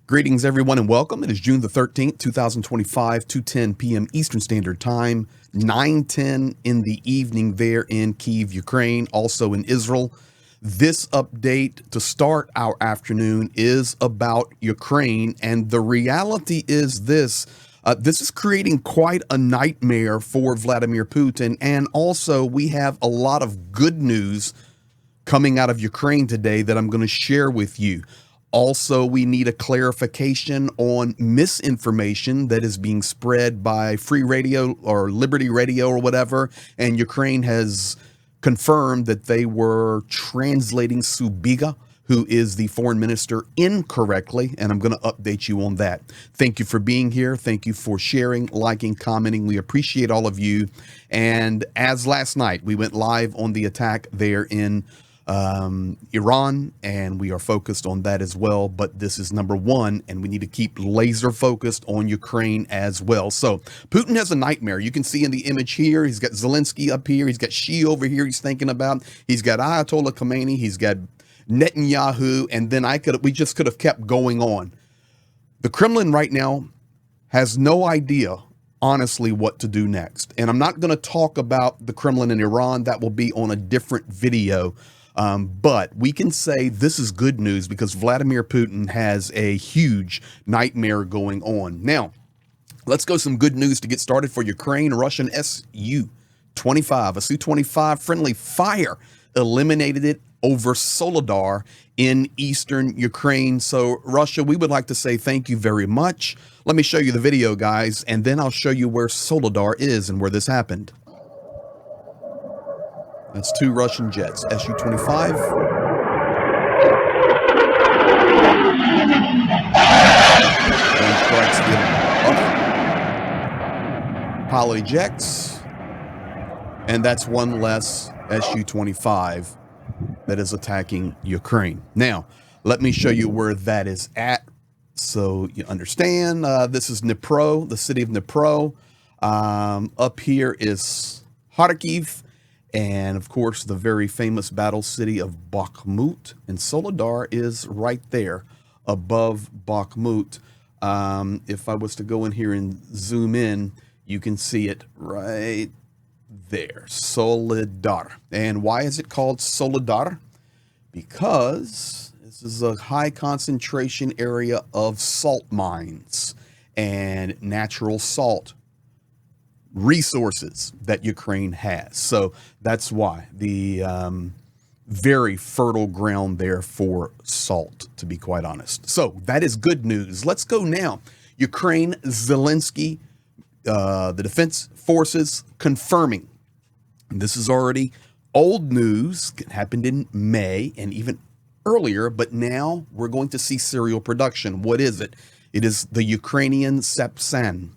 Greetings, everyone, and welcome. It is June the 13th, 2025, 2:10 p.m. Eastern Standard Time, 9:10 in the evening there in Kyiv, Ukraine, also in Israel. This update to start our afternoon is about Ukraine, and the reality is this. This is creating quite a nightmare for Vladimir Putin, and also we have a lot of good news coming out of Ukraine today that I'm going to share with you. Also, we need a clarification on misinformation that is being spread by Free Radio or Liberty Radio or whatever. And Ukraine has confirmed that they were translating Subiga, who is the foreign minister, incorrectly. And I'm going to update you on that. Thank you for being here. Thank you for sharing, liking, commenting. We appreciate all of you. And as last night, we went live on the attack there in Iran, and we are focused on that as well. But this is number one, and we need to keep laser focused on Ukraine as well. So Putin has a nightmare. You can see in the image here, he's got Zelensky up here, he's got Xi over here he's thinking about, he's got Ayatollah Khomeini, he's got Netanyahu, and then we just could have kept going on. The Kremlin right now has no idea, honestly, what to do next. And I'm not going to talk about the Kremlin in Iran. That will be on a different video. But we can say this is good news because Vladimir Putin has a huge nightmare going on. Now, let's go some good news to get started for Ukraine. Russian Su-25, a Su-25 friendly fire eliminated it over Soledar in eastern Ukraine. So Russia, we would like to say thank you very much. Let me show you the video, guys, and then I'll show you where Soledar is and where this happened. That's two Russian jets, Su-25. One strikes the other. Pilot ejects. And that's one less Su-25 that is attacking Ukraine. Now, let me show you where that is at so you understand. This is Dnipro, the city of Dnipro. Up here is Kharkiv. And of course, the very famous battle city of Bakhmut, and Soledar is right there above Bakhmut. If I was to go in here and zoom in, you can see it right there, Soledar. And why is it called Soledar? Because this is a high concentration area of salt mines and natural salt resources that Ukraine has. So that's why the very fertile ground there for salt, to be quite honest. So that is good news. Let's go now. Ukraine, Zelensky, the defense forces confirming. This is already old news. It happened in May and even earlier, but now we're going to see serial production. What is it? It is the Ukrainian Sepsan.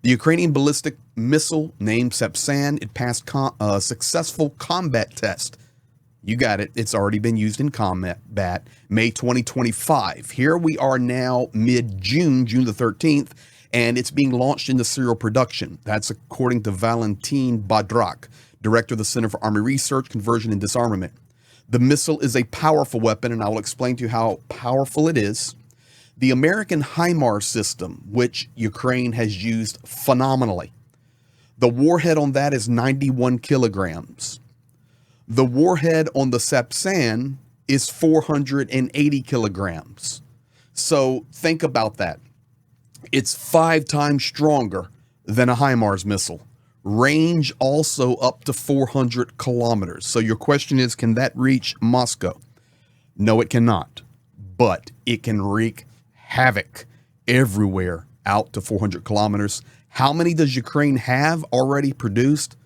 The Ukrainian ballistic missile named Sepsan, it passed a successful combat test. You got it. It's already been used in combat, May 2025. Here we are now mid-June, June the 13th, and it's being launched into serial production. That's according to Valentin Badrak, director of the Center for Army Research, Conversion, and Disarmament. The missile is a powerful weapon, and I will explain to you how powerful it is. The American HIMARS system, which Ukraine has used phenomenally. The warhead on that is 91 kilograms. The warhead on the Sepsan is 480 kilograms. So think about that. It's 5 times stronger than a HIMARS missile. Range also up to 400 kilometers. So your question is, can that reach Moscow? No, it cannot. But it can wreak havoc everywhere out to 400 kilometers. How many does Ukraine have already produced?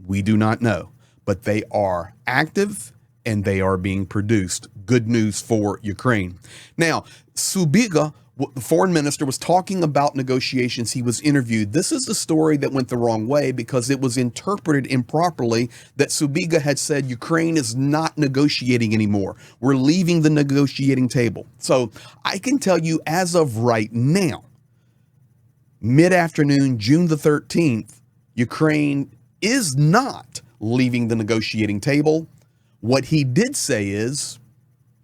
We do not know, but they are active and they are being produced. Good news for Ukraine. Now, Subiga, the foreign minister, was talking about negotiations. He was interviewed. This is the story that went the wrong way because it was interpreted improperly that Subiga had said Ukraine is not negotiating anymore. We're leaving the negotiating table. So I can tell you as of right now, mid-afternoon, June the 13th, Ukraine is not leaving the negotiating table. What he did say is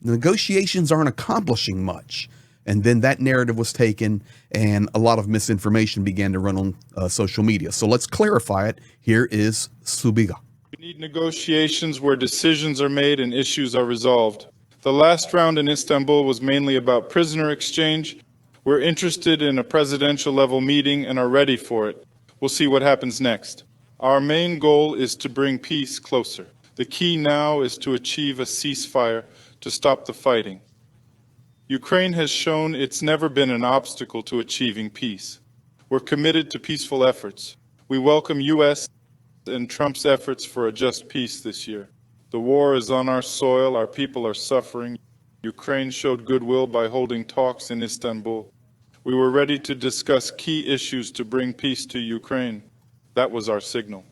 the negotiations aren't accomplishing much. And then that narrative was taken and a lot of misinformation began to run on social media. So let's clarify it. Here is Subiga. We need negotiations where decisions are made and issues are resolved. The last round in Istanbul was mainly about prisoner exchange. We're interested in a presidential level meeting and are ready for it. We'll see what happens next. Our main goal is to bring peace closer. The key now is to achieve a ceasefire to stop the fighting. Ukraine has shown it's never been an obstacle to achieving peace. We're committed to peaceful efforts. We welcome U.S. and Trump's efforts for a just peace this year. The war is on our soil, our people are suffering. Ukraine showed goodwill by holding talks in Istanbul. We were ready to discuss key issues to bring peace to Ukraine. That was our signal.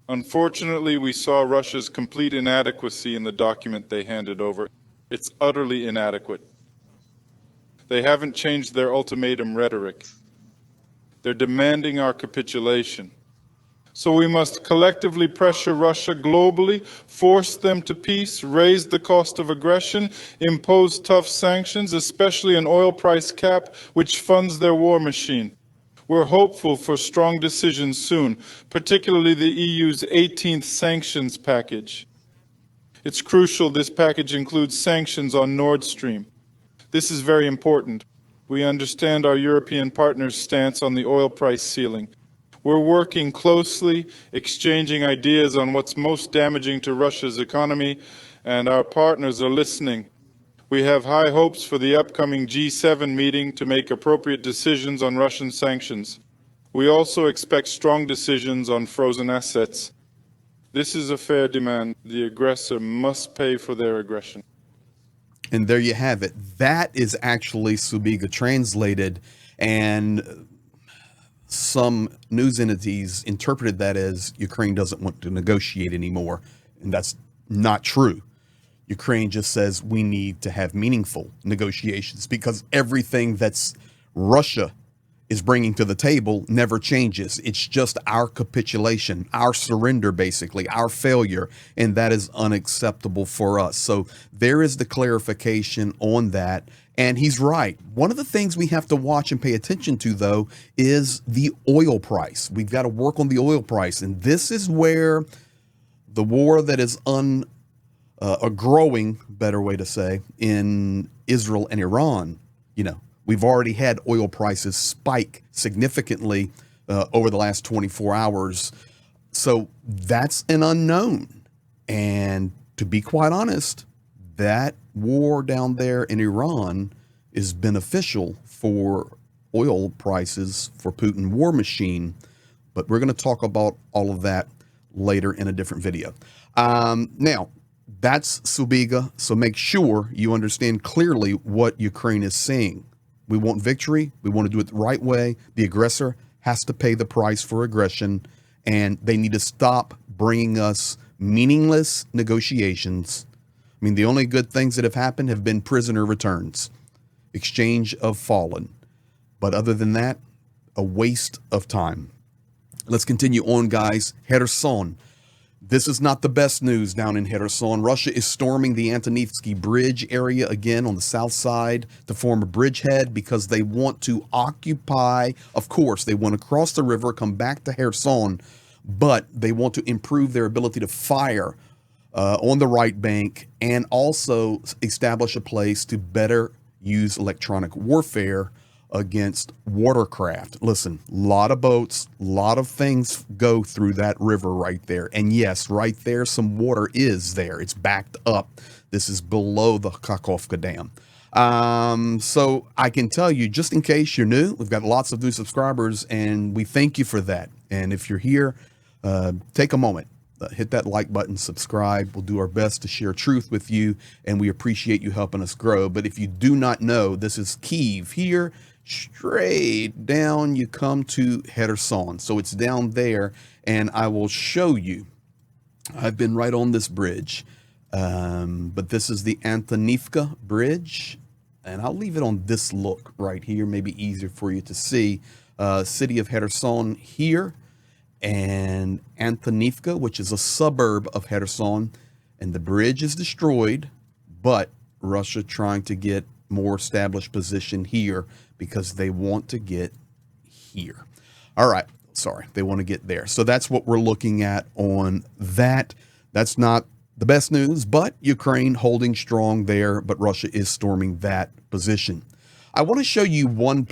Unfortunately, we saw Russia's complete inadequacy in the document they handed over. It's utterly inadequate. They haven't changed their ultimatum rhetoric. They're demanding our capitulation. So we must collectively pressure Russia globally, force them to peace, raise the cost of aggression, impose tough sanctions, especially an oil price cap which funds their war machine. We're hopeful for strong decisions soon, particularly the EU's 18th sanctions package. It's crucial this package includes sanctions on Nord Stream. This is very important. We understand our European partners' stance on the oil price ceiling. We're working closely, exchanging ideas on what's most damaging to Russia's economy, and our partners are listening. We have high hopes for the upcoming G7 meeting to make appropriate decisions on Russian sanctions. We also expect strong decisions on frozen assets. This is a fair demand. The aggressor must pay for their aggression. And there you have it. That is actually Subiga translated, and some news entities interpreted that as Ukraine doesn't want to negotiate anymore, and that's not true. Ukraine just says we need to have meaningful negotiations because everything that's Russia is bringing to the table never changes. It's just our capitulation, our surrender, basically, our failure, and that is unacceptable for us. So there is the clarification on that, and he's right. One of the things we have to watch and pay attention to, though, is the oil price. We've got to work on the oil price, and this is where the war that is a growing, better way to say, in Israel and Iran, we've already had oil prices spike significantly over the last 24 hours. So that's an unknown. And to be quite honest, that war down there in Iran is beneficial for oil prices for Putin war machine. But we're going to talk about all of that later in a different video. Now, that's Subiga. So make sure you understand clearly what Ukraine is saying. We want victory. We want to do it the right way. The aggressor has to pay the price for aggression, and they need to stop bringing us meaningless negotiations. I mean, the only good things that have happened have been prisoner returns, exchange of fallen. But other than that, a waste of time. Let's continue on, guys. Kherson. This is not the best news down in Kherson. Russia is storming the Antonivsky Bridge area again on the south side to form a bridgehead because they want to occupy, of course, they want to cross the river, come back to Kherson, but they want to improve their ability to fire on the right bank and also establish a place to better use electronic warfare against watercraft. Listen, a lot of boats, a lot of things go through that river right there. And yes, right there, some water is there. It's backed up. This is below the Kakhovka Dam. So I can tell you, just in case you're new, we've got lots of new subscribers and we thank you for that. And if you're here, take a moment, hit that like button, subscribe. We'll do our best to share truth with you, and we appreciate you helping us grow. But if you do not know, this is Kyiv here. Straight down you come to Kherson. So it's down there, and I will show you. I've been right on this bridge, but this is the Antonivka Bridge, and I'll leave it on this look right here, maybe easier for you to see. City of Kherson here, and Antonivka, which is a suburb of Kherson, and the bridge is destroyed, but Russia trying to get more established position here because they want to get here. All right. Sorry. They want to get there. So that's what we're looking at on that. That's not the best news, but Ukraine holding strong there, but Russia is storming that position. I want to show you one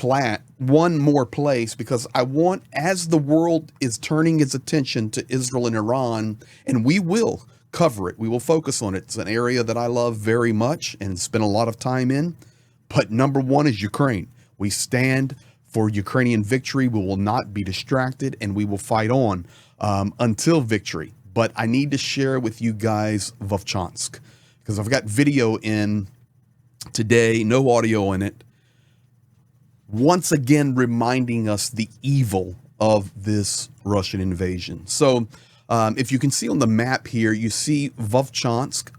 more place, because I want, as the world is turning its attention to Israel and Iran, and we will cover it, we will focus on it. It's an area that I love very much and spend a lot of time in. But number one is Ukraine. We stand for Ukrainian victory. We will not be distracted, and we will fight on until victory. But I need to share with you guys Vovchansk, because I've got video in today, no audio in it, once again reminding us the evil of this Russian invasion. So if you can see on the map here, you see Vovchansk.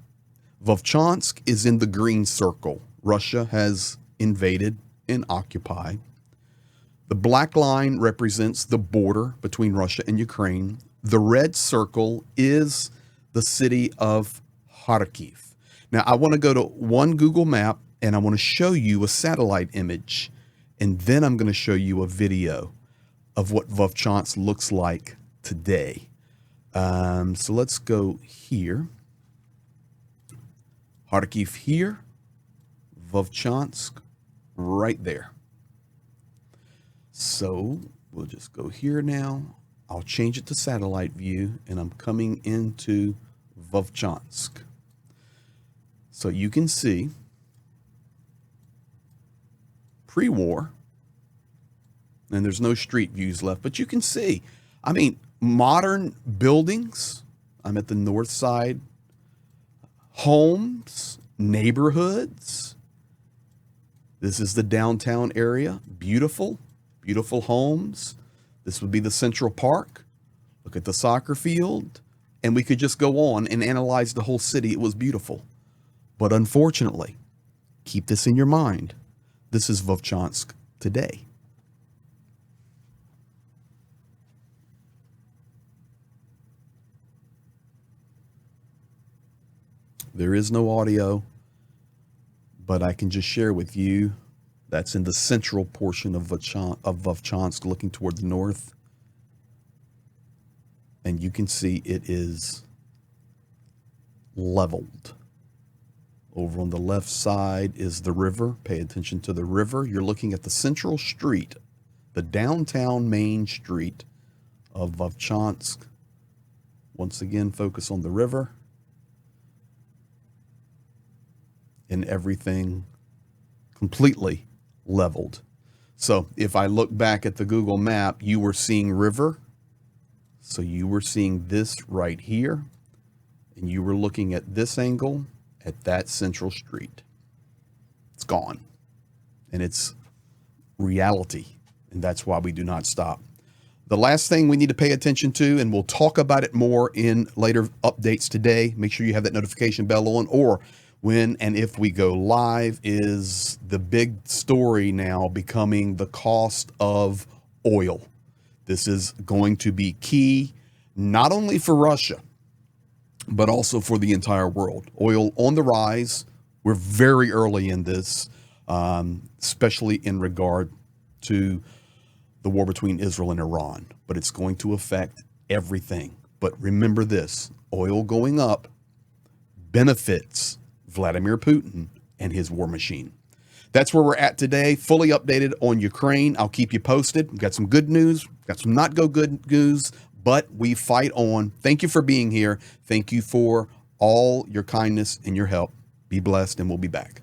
Vovchansk is in the green circle. Russia has invaded and occupied. The black line represents the border between Russia and Ukraine. The red circle is the city of Kharkiv. Now, I want to go to one Google map, and I want to show you a satellite image, and then I'm going to show you a video of what Vovchansk looks like today. So let's go here. Kharkiv here. Vovchansk right there. So we'll just go here now. I'll change it to satellite view, and I'm coming into Vovchansk. So you can see pre-war, and there's no street views left, but you can see, I mean, modern buildings. I'm at the north side. Homes, neighborhoods. This is the downtown area. Beautiful, beautiful homes. This would be the Central Park. Look at the soccer field. And we could just go on and analyze the whole city. It was beautiful. But unfortunately, keep this in your mind. This is Vovchansk today. There is no audio, but I can just share with you that's in the central portion of Vovchansk, looking toward the north. And you can see it is leveled. Over on the left side is the river. Pay attention to the river. You're looking at the central street, the downtown main street of Vovchansk. Once again, focus on the river. And everything completely leveled. So if I look back at the Google map, you were seeing river. So you were seeing this right here. And you were looking at this angle at that central street. It's gone. And it's reality. And that's why we do not stop. The last thing we need to pay attention to, and we'll talk about it more in later updates today, make sure you have that notification bell on, or when and if we go live, is the big story now becoming the cost of oil. This is going to be key, not only for Russia, but also for the entire world. Oil on the rise. We're very early in this, especially in regard to the war between Israel and Iran, but it's going to affect everything. But remember this, oil going up benefits Vladimir Putin and his war machine. That's where we're at today, fully updated on Ukraine. I'll keep you posted. We've got some good news, got some not good news, but we fight on. Thank you for being here. Thank you for all your kindness and your help. Be blessed, and we'll be back.